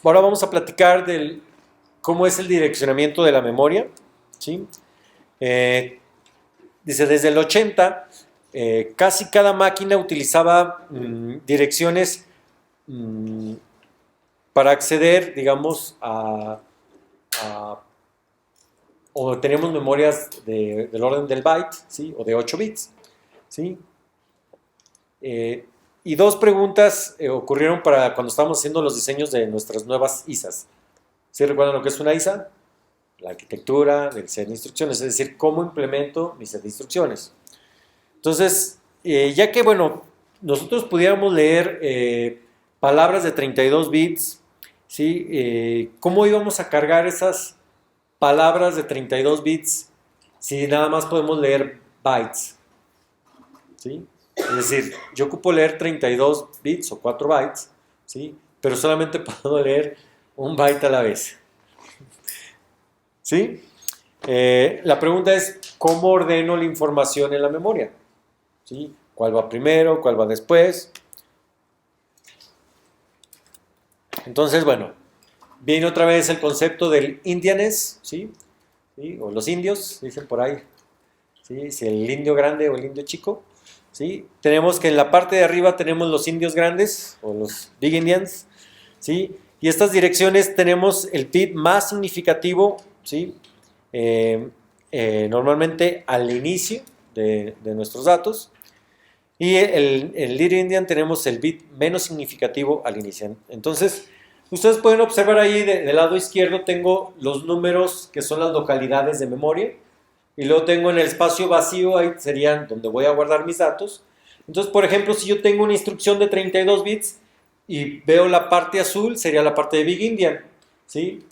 ahora vamos a platicar del cómo es el direccionamiento de la memoria, ¿sí? Eh, Dice, desde el 80, casi cada máquina utilizaba direcciones mm, para acceder, digamos, o tenemos memorias del orden del byte, ¿sí? O de 8 bits, ¿sí? Y dos preguntas ocurrieron para cuando estábamos haciendo los diseños de nuestras nuevas ISAs. ¿Sí recuerdan lo que es una ISA? La arquitectura del set de instrucciones, es decir, cómo implemento mi set de instrucciones. Entonces, ya que, bueno, nosotros pudiéramos leer palabras de 32 bits, ¿sí? ¿Cómo íbamos a cargar esas palabras de 32 bits si nada más podemos leer bytes? ¿Sí? Es decir, yo ocupo leer 32 bits o 4 bytes, ¿sí? Pero solamente puedo leer un byte a la vez. ¿Sí? La pregunta es, ¿cómo ordeno la información en la memoria? ¿Sí? ¿Cuál va primero? ¿Cuál va después? Entonces, bueno, viene otra vez el concepto del indianes, ¿sí? ¿Sí? O los indios, dicen por ahí, ¿sí? Si el indio grande o el indio chico, ¿sí? Tenemos que en la parte de arriba tenemos los indios grandes, o los big Indians, ¿sí? Y estas direcciones tenemos el bit más significativo, ¿sí? Normalmente al inicio de nuestros datos. Y el Little Indian tenemos el bit menos significativo al inicio. Entonces, ustedes pueden observar ahí del lado izquierdo tengo los números que son las localidades de memoria. Y luego tengo en el espacio vacío, ahí serían donde voy a guardar mis datos. Entonces, por ejemplo, si yo tengo una instrucción de 32 bits y veo la parte azul, sería la parte de Big Indian, ¿sí?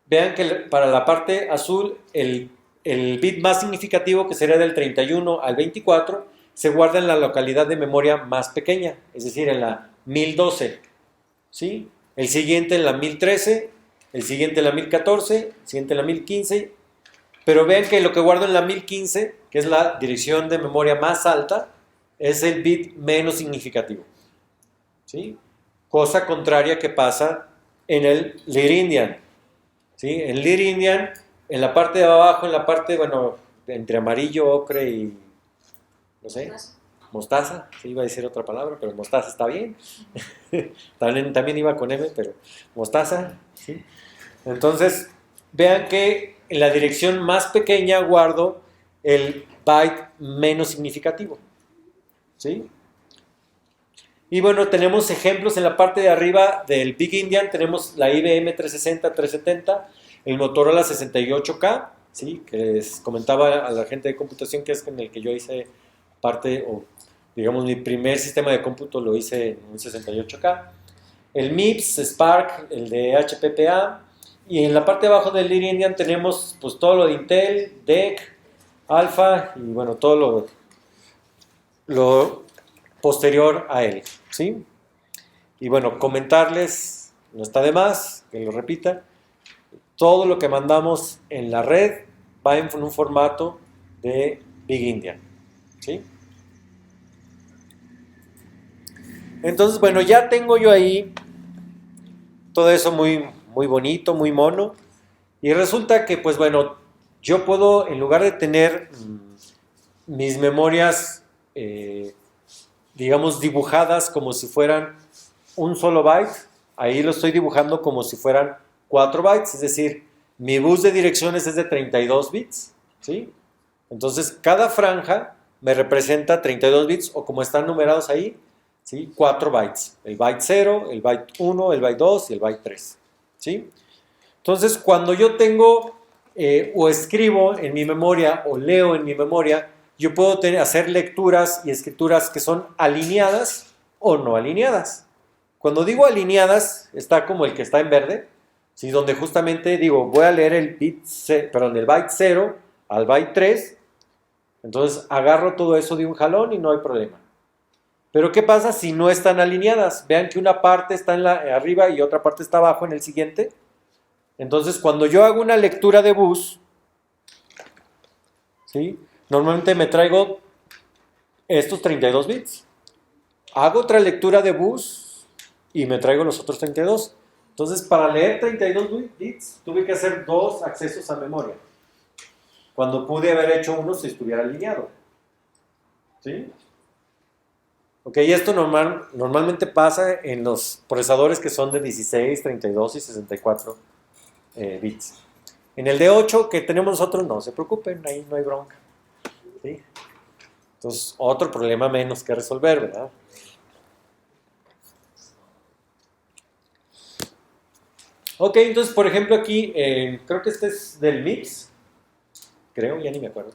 Vean que para la parte azul, el bit más significativo, que sería del 31 al 24, se guarda en la localidad de memoria más pequeña, es decir, en la 1012, ¿sí? El siguiente en la 1013, el siguiente en la 1014, el siguiente en la 1015, pero vean que lo que guardo en la 1015, que es la dirección de memoria más alta, es el bit menos significativo, ¿sí? Cosa contraria que pasa en el Little Indian, ¿sí? En Little Indian, en la parte de abajo, en la parte, bueno, entre amarillo, ocre y, no sé, mostaza, sí, iba a decir otra palabra, pero mostaza está bien. También iba con M, pero mostaza, ¿sí? Entonces, vean que en la dirección más pequeña guardo el byte menos significativo, ¿sí? Y bueno, tenemos ejemplos en la parte de arriba del Big Indian, tenemos la IBM 360, 370, el Motorola 68K, ¿sí? Que les comentaba a la gente de computación que es con el que yo hice parte, o digamos mi primer sistema de cómputo lo hice en un 68K, el MIPS, Spark, el de HPPA, y en la parte de abajo del Little Indian tenemos pues todo lo de Intel, DEC, Alpha y bueno, todo lo posterior a él, ¿sí? Y bueno, comentarles, no está de más, que lo repita, todo lo que mandamos en la red va en un formato de Big Indian, ¿sí? Entonces, bueno, ya tengo yo ahí todo eso muy, muy bonito, muy mono, y resulta que, pues bueno, yo puedo, en lugar de tener mis memorias, digamos, dibujadas como si fueran un solo byte, ahí lo estoy dibujando como si fueran 4 bytes, es decir, mi bus de direcciones es de 32 bits, ¿sí? Entonces, cada franja me representa 32 bits, o como están numerados ahí, ¿sí? 4 bytes, el byte 0, el byte 1, el byte 2 y el byte 3, ¿sí? Entonces, cuando yo tengo o escribo en mi memoria o leo en mi memoria, yo puedo hacer lecturas y escrituras que son alineadas o no alineadas. Cuando digo alineadas, está como el que está en verde, ¿sí? Donde justamente digo, voy a leer el byte 0 al byte 3, entonces agarro todo eso de un jalón y no hay problema. Pero ¿qué pasa si no están alineadas? Vean que una parte está arriba y otra parte está abajo en el siguiente. Entonces, cuando yo hago una lectura de bus, ¿sí? Normalmente me traigo estos 32 bits. Hago otra lectura de bus y me traigo los otros 32. Entonces, para leer 32 bits, tuve que hacer 2 accesos a memoria. Cuando pude haber hecho uno si estuviera alineado. ¿Sí? Ok, y esto normalmente pasa en los procesadores que son de 16, 32 y 64 bits. En el de 8 que tenemos nosotros, no se preocupen, ahí no hay bronca. ¿Sí? Entonces, otro problema menos que resolver, ¿verdad? Ok, entonces, por ejemplo, aquí, creo que este es del MIPS. Creo, ya ni me acuerdo.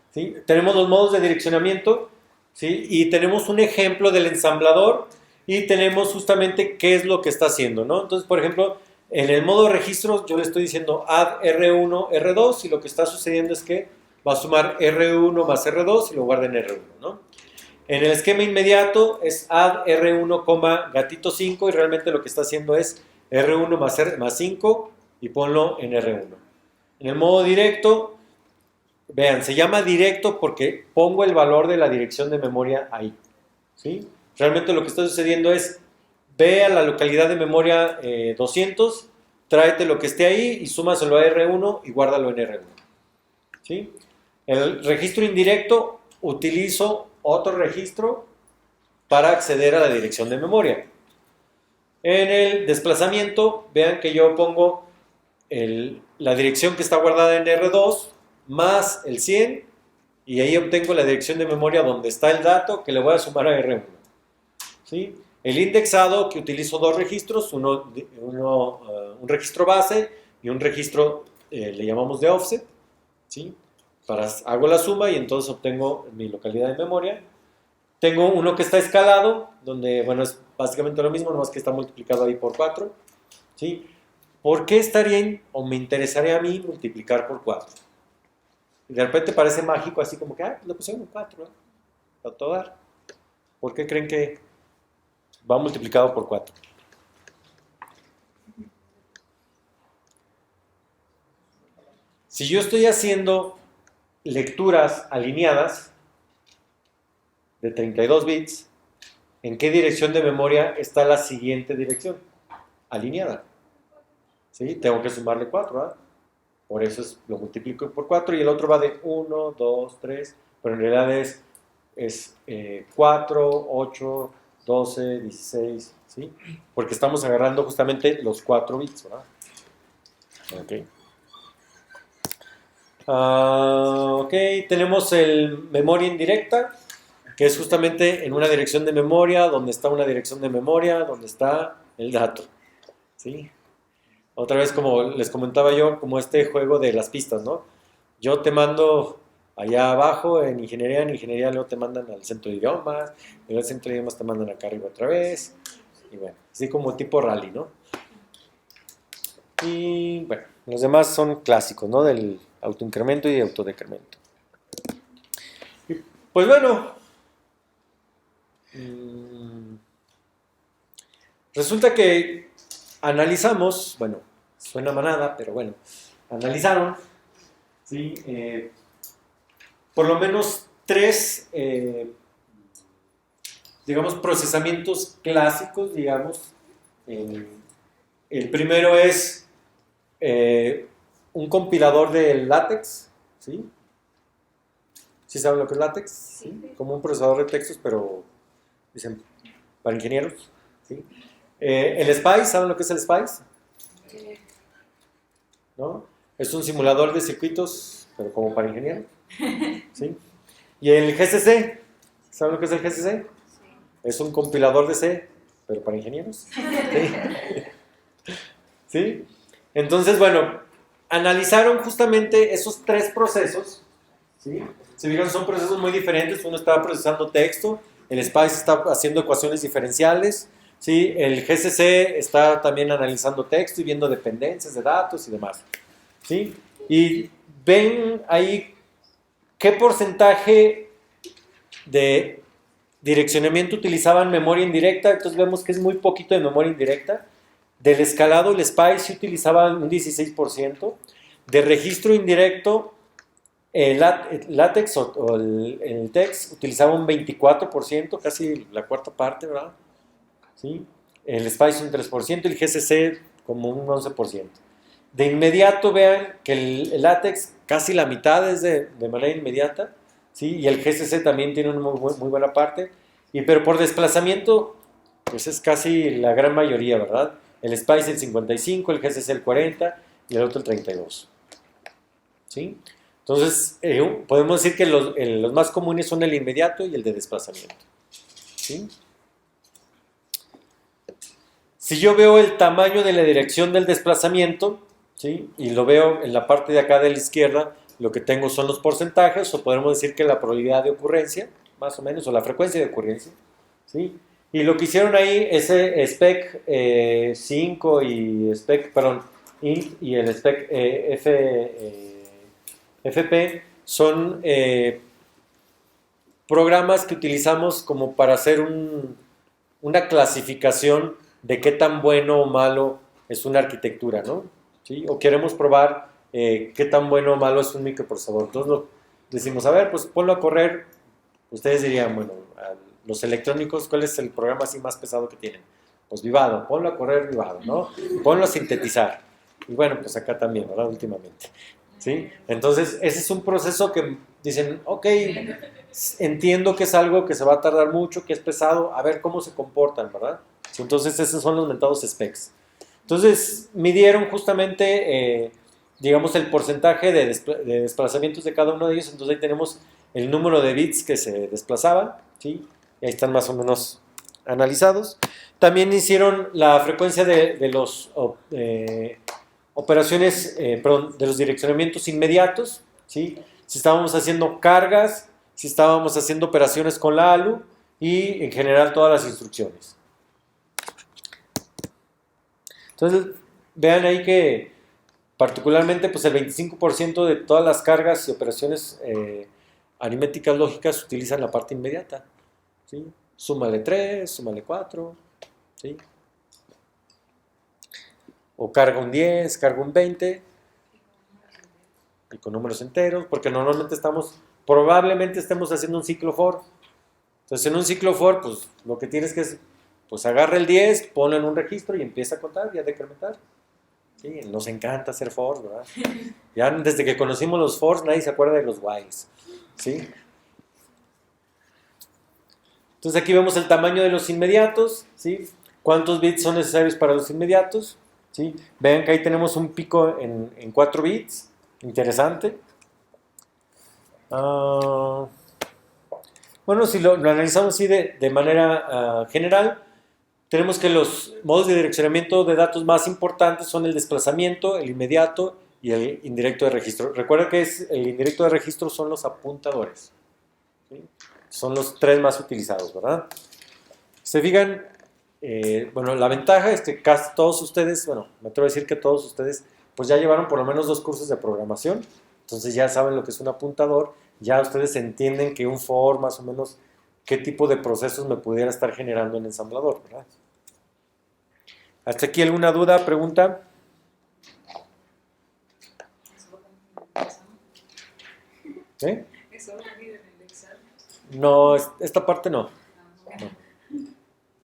¿Sí? Tenemos los modos de direccionamiento, ¿sí? Y tenemos un ejemplo del ensamblador y tenemos justamente qué es lo que está haciendo, ¿no? Entonces, por ejemplo, en el modo registro yo le estoy diciendo add R1, R2 y lo que está sucediendo es que va a sumar R1 más R2 y lo guarda en R1, ¿no? En el esquema inmediato es add R1, gatito 5 y realmente lo que está haciendo es R1 más 5 y ponlo en R1. En el modo directo, vean, se llama directo porque pongo el valor de la dirección de memoria ahí. ¿Sí? Realmente lo que está sucediendo es, ve a la localidad de memoria 200, tráete lo que esté ahí y súmaselo a R1 y guárdalo en R1. ¿Sí? El registro indirecto, utilizo otro registro para acceder a la dirección de memoria. En el desplazamiento, vean que yo pongo la dirección que está guardada en R2 más el 100 y ahí obtengo la dirección de memoria donde está el dato que le voy a sumar a R1. ¿Sí? El indexado, que utilizo 2 registros, un registro base y un registro le llamamos de offset. ¿Sí? Hago la suma y entonces obtengo mi localidad de memoria. Tengo uno que está escalado, donde, bueno, es básicamente lo mismo, nomás que está multiplicado ahí por 4. ¿Sí? ¿Por qué estaría o me interesaría a mí multiplicar por 4? Y de repente parece mágico, así como que, le pusieron un 4, ¿no? A todo dar. ¿Por qué creen que va multiplicado por 4? Si yo estoy haciendo lecturas alineadas de 32 bits, ¿en qué dirección de memoria está la siguiente dirección? Alineada. ¿Sí? Tengo que sumarle 4, ¿verdad? Por eso lo multiplico por 4 y el otro va de 1, 2, 3, pero en realidad es 4, 8, 12, 16, ¿sí? Porque estamos agarrando justamente los 4 bits, ¿verdad? Ok. Ok, tenemos el memoria indirecta, que es justamente en una dirección de memoria, donde está una dirección de memoria, donde está el dato, ¿sí? Otra vez, como les comentaba yo, como este juego de las pistas, ¿no? Yo te mando allá abajo en ingeniería luego te mandan al centro de idiomas, y luego al centro de idiomas te mandan acá arriba otra vez, y bueno, así como tipo rally, ¿no? Y bueno, los demás son clásicos, ¿no? Del autoincremento y autodecremento. Y pues bueno, resulta que analizamos, bueno, suena manada, pero bueno, analizaron, ¿sí? Por lo menos 3, digamos, procesamientos clásicos, digamos. El primero es un compilador de LaTeX, ¿sí? ¿Sí saben lo que es LaTeX? ¿Sí? Como un procesador de textos, pero dicen para ingenieros, ¿sí? El SPICE, ¿saben lo que es el SPICE? ¿No? Es un simulador de circuitos, pero como para ingenieros, ¿sí? Y el GCC, ¿saben lo que es el GCC? Es un compilador de C, pero para ingenieros, ¿sí? ¿Sí? Entonces, bueno, analizaron justamente esos 3 procesos, ¿sí? Si vieron, son procesos muy diferentes. Uno está procesando texto, el SPICE está haciendo ecuaciones diferenciales, ¿sí? El GCC está también analizando texto y viendo dependencias de datos y demás, ¿sí? Y ven ahí qué porcentaje de direccionamiento utilizaban memoria indirecta. Entonces vemos que es muy poquito de memoria indirecta. Del escalado, el SPICE utilizaban un 16%. De registro indirecto, el LaTeX o el TeX utilizaba un 24%, casi la cuarta parte, ¿verdad? ¿Sí? El SPICE un 3%, el GCC como un 11%. De inmediato vean que el látex casi la mitad es de manera inmediata, ¿sí? Y el GCC también tiene una muy buena parte, pero por desplazamiento, pues es casi la gran mayoría, ¿verdad? El Spice el 55, el GCC el 40 y el otro el 32. ¿Sí? Entonces, podemos decir que los más comunes son el inmediato y el de desplazamiento. ¿Sí? Si yo veo el tamaño de la dirección del desplazamiento, ¿sí? Y lo veo en la parte de acá de la izquierda, lo que tengo son los porcentajes, o podemos decir que la probabilidad de ocurrencia, más o menos, o la frecuencia de ocurrencia. ¿Sí? Y lo que hicieron ahí, ese SPEC 5 y SPEC, perdón, INT y el SPEC FP son programas que utilizamos como para hacer una clasificación de qué tan bueno o malo es una arquitectura, ¿no? ¿Sí? O queremos probar qué tan bueno o malo es un microprocesador. Entonces decimos, a ver, pues ponlo a correr. Ustedes dirían, bueno, los electrónicos, ¿cuál es el programa así más pesado que tienen? Pues Vivado, ponlo a correr Vivado, ¿no? Ponlo a sintetizar. Y bueno, pues acá también, ¿verdad? Últimamente. ¿Sí? Entonces, ese es un proceso que dicen, ok, entiendo que es algo que se va a tardar mucho, que es pesado, a ver cómo se comportan, ¿verdad? Entonces, esos son los mentados specs. Entonces, midieron justamente, digamos, el porcentaje de desplazamientos de cada uno de ellos. Entonces, ahí tenemos el número de bits que se desplazaban, ¿sí? Y ahí están más o menos analizados. También hicieron la frecuencia de los operaciones, perdón, de los direccionamientos inmediatos, ¿sí? Si estábamos haciendo cargas, si estábamos haciendo operaciones con la ALU y en general todas las instrucciones. Entonces, vean ahí que particularmente pues el 25% de todas las cargas y operaciones aritméticas lógicas utilizan la parte inmediata, ¿sí? Súmale 3, súmale 4, ¿sí? O carga un 10, carga un 20, y con números enteros, porque normalmente probablemente estemos haciendo un ciclo for. Entonces en un ciclo for, pues lo que tienes que es, pues agarra el 10, ponlo en un registro y empieza a contar y a decrementar. Sí, nos encanta hacer fors, ¿verdad? Ya desde que conocimos los fors, nadie se acuerda de los whiles, ¿sí? Entonces aquí vemos el tamaño de los inmediatos, ¿sí? ¿Cuántos bits son necesarios para los inmediatos? ¿Sí? Vean que ahí tenemos un pico en 4 bits, interesante. Bueno, si lo analizamos así de manera general, tenemos que los modos de direccionamiento de datos más importantes son el desplazamiento, el inmediato y el indirecto de registro. Recuerda que el indirecto de registro son los apuntadores, ¿sí? Son los 3 más utilizados, ¿verdad? Se fijan, bueno, la ventaja es que casi todos ustedes, bueno, me atrevo a decir que todos ustedes, pues ya llevaron por lo menos 2 cursos de programación, entonces ya saben lo que es un apuntador, ya ustedes entienden que un for, más o menos, qué tipo de procesos me pudiera estar generando en ensamblador, ¿verdad? ¿Hasta aquí alguna duda, pregunta? ¿Eh? No, esta parte no.